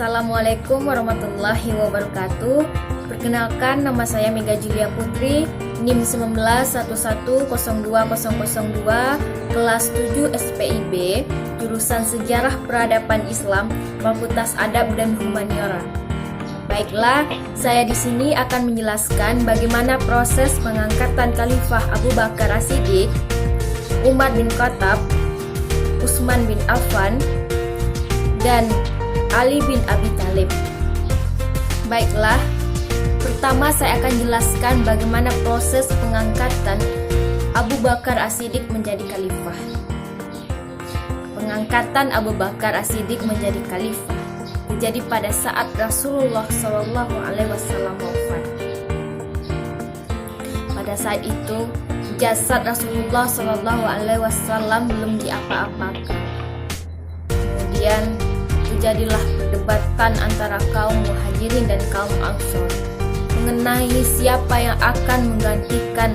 Assalamualaikum warahmatullahi wabarakatuh. Perkenalkan, nama saya Mega Julia Putri, NIM 1911020002, kelas 7 SPIB, jurusan Sejarah Peradaban Islam, Fakultas Adab dan Humaniora. Baiklah, saya di sini akan menjelaskan bagaimana proses pengangkatan Khalifah Abu Bakar As-Siddiq, Umar bin Khattab, Utsman bin Affan, dan Ali bin Abi Thalib. Baiklah, pertama saya akan jelaskan bagaimana proses pengangkatan Abu Bakar As-Siddiq menjadi khalifah. Pengangkatan Abu Bakar As-Siddiq menjadi khalifah terjadi pada saat Rasulullah SAW wafat. Pada saat itu, jasad Rasulullah SAW belum diapa-apakan. Kemudian terjadilah perdebatan antara kaum Muhajirin dan kaum Ansor mengenai siapa yang akan menggantikan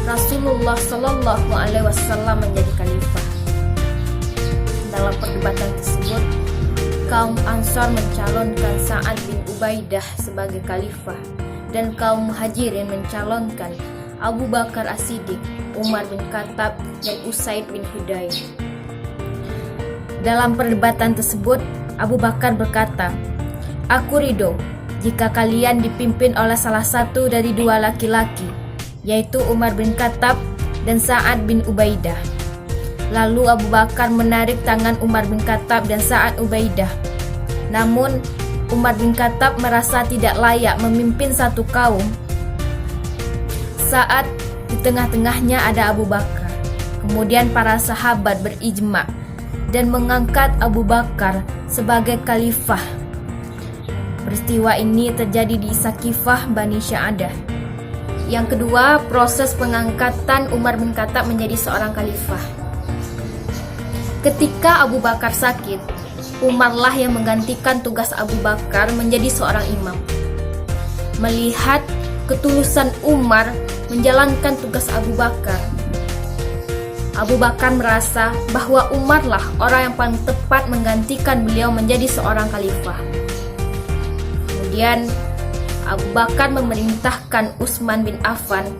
Rasulullah SAW menjadi khalifah. Dalam perdebatan tersebut, kaum Ansor mencalonkan Sa'ad bin Ubaidah sebagai khalifah dan kaum Muhajirin mencalonkan Abu Bakar As-Siddiq, Umar bin Khattab, dan Usaid bin Hudayr. Dalam perdebatan tersebut, Abu Bakar berkata, "Aku ridho jika kalian dipimpin oleh salah satu dari dua laki-laki, yaitu Umar bin Khattab dan Sa'ad bin Ubaidah." Lalu Abu Bakar menarik tangan Umar bin Khattab dan Sa'ad Ubaidah. Namun, Umar bin Khattab merasa tidak layak memimpin satu kaum. Saat di tengah-tengahnya ada Abu Bakar. Kemudian para sahabat berijma dan mengangkat Abu Bakar sebagai khalifah. Peristiwa ini terjadi di Sakifah Bani Sa'adah. Yang kedua, proses pengangkatan Umar bin Khattab menjadi seorang khalifah. Ketika Abu Bakar sakit, Umarlah yang menggantikan tugas Abu Bakar menjadi seorang imam. Melihat ketulusan Umar menjalankan tugas Abu Bakar, Abu Bakar merasa bahwa Umarlah orang yang paling tepat menggantikan beliau menjadi seorang khalifah. Kemudian Abu Bakar memerintahkan Utsman bin Affan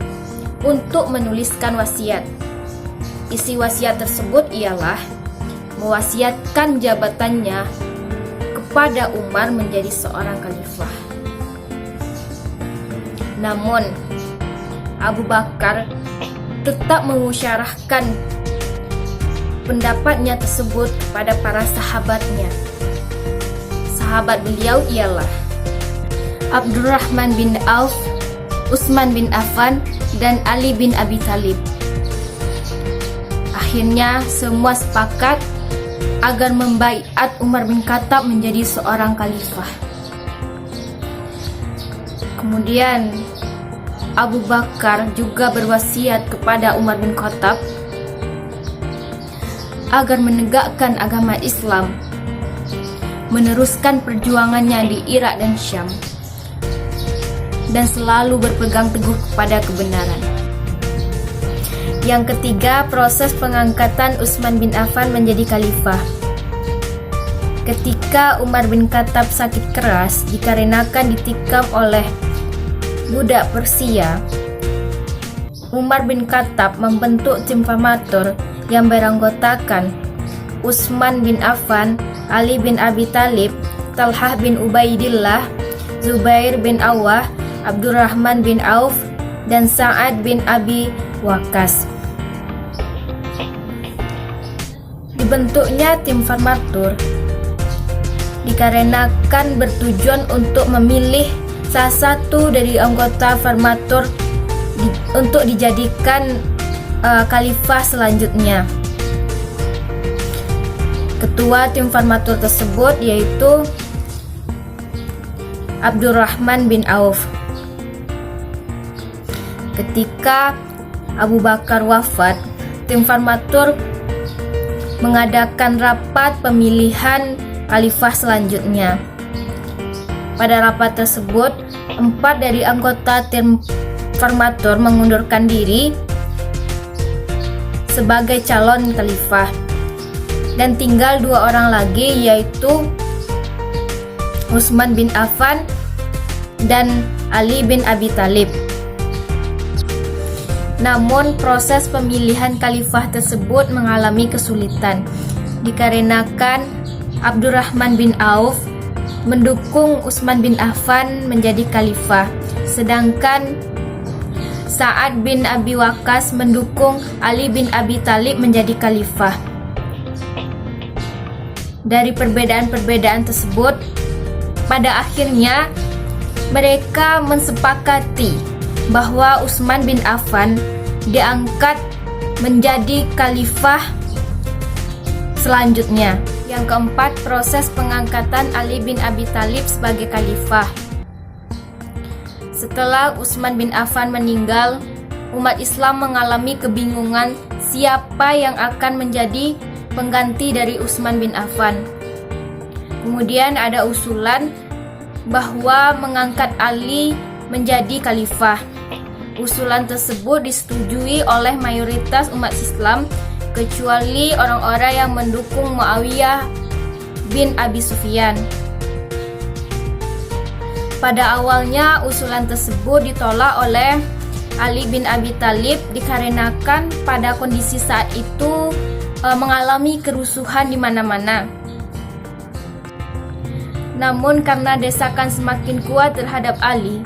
untuk menuliskan wasiat. Isi wasiat tersebut ialah mewasiatkan jabatannya kepada Umar menjadi seorang khalifah. Namun Abu Bakar tetap mengusyarahkan pendapatnya tersebut kepada para sahabatnya. Sahabat beliau ialah Abdurrahman bin Auf, Utsman bin Affan, dan Ali bin Abi Thalib. Akhirnya semua sepakat agar membaiat Umar bin Khattab menjadi seorang khalifah. Kemudian Abu Bakar juga berwasiat kepada Umar bin Khattab agar menegakkan agama Islam, meneruskan perjuangannya di Irak dan Syam, dan selalu berpegang teguh kepada kebenaran. Yang ketiga, proses pengangkatan Utsman bin Affan menjadi khalifah. Ketika Umar bin Khattab sakit keras dikarenakan ditikam oleh budak Persia, Umar bin Khattab membentuk tim formatur yang beranggotakan Utsman bin Affan, Ali bin Abi Thalib, Talhah bin Ubaidillah, Zubair bin Awwah, Abdurrahman bin Auf, dan Sa'ad bin Abi Waqqas. Dibentuknya tim formatur dikarenakan bertujuan untuk memilih salah satu dari anggota formatur untuk dijadikan khalifah selanjutnya. Ketua tim formatur tersebut yaitu Abdurrahman bin Auf. Ketika Abu Bakar wafat, tim formatur mengadakan rapat pemilihan khalifah selanjutnya. Pada rapat tersebut, 4 dari anggota tim formatur mengundurkan diri sebagai calon khalifah, dan tinggal 2 orang lagi, yaitu Utsman bin Affan, dan Ali bin Abi Thalib. Namun proses pemilihan khalifah tersebut mengalami kesulitan dikarenakan Abdurrahman bin Auf mendukung Utsman bin Affan menjadi khalifah, sedangkan Sa'ad bin Abi Waqqas mendukung Ali bin Abi Thalib menjadi khalifah. Dari perbedaan-perbedaan tersebut, pada akhirnya mereka mensepakati bahwa Utsman bin Affan diangkat menjadi khalifah selanjutnya. Yang keempat, proses pengangkatan Ali bin Abi Thalib sebagai khalifah. Setelah Utsman bin Affan meninggal, umat Islam mengalami kebingungan siapa yang akan menjadi pengganti dari Utsman bin Affan. Kemudian ada usulan bahwa mengangkat Ali menjadi khalifah. Usulan tersebut disetujui oleh mayoritas umat Islam kecuali orang-orang yang mendukung Muawiyah bin Abi Sufyan. Pada awalnya usulan tersebut ditolak oleh Ali bin Abi Thalib dikarenakan pada kondisi saat itu mengalami kerusuhan di mana-mana. Namun karena desakan semakin kuat terhadap Ali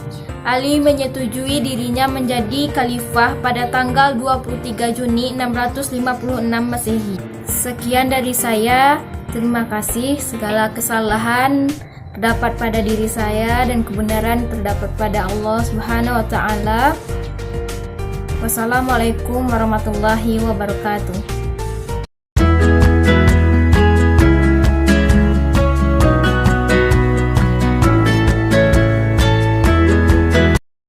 menyetujui dirinya menjadi khalifah pada tanggal 23 Juni 656 Masehi. Sekian dari saya. Terima kasih. Segala kesalahan terdapat pada diri saya dan kebenaran terdapat pada Allah Subhanahu wa taala. Wassalamualaikum warahmatullahi wabarakatuh.